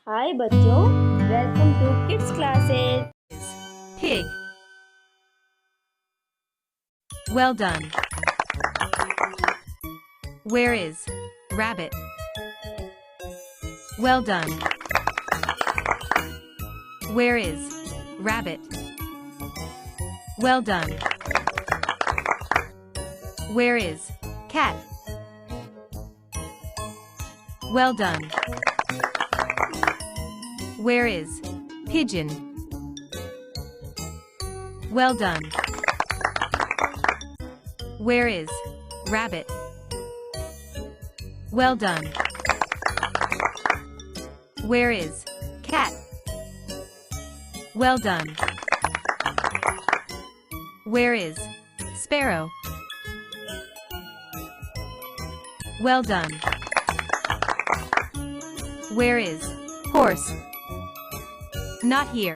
हाय बच्चों, welcome to kids classes. Pig. Well done. Where is rabbit? Well done. Where is rabbit? Well done. Where is cat? Well done. Where is pigeon? Well done. Where is rabbit? Well done. Where is cat? Well done. Where is sparrow? Well done. Where is horse? Not here.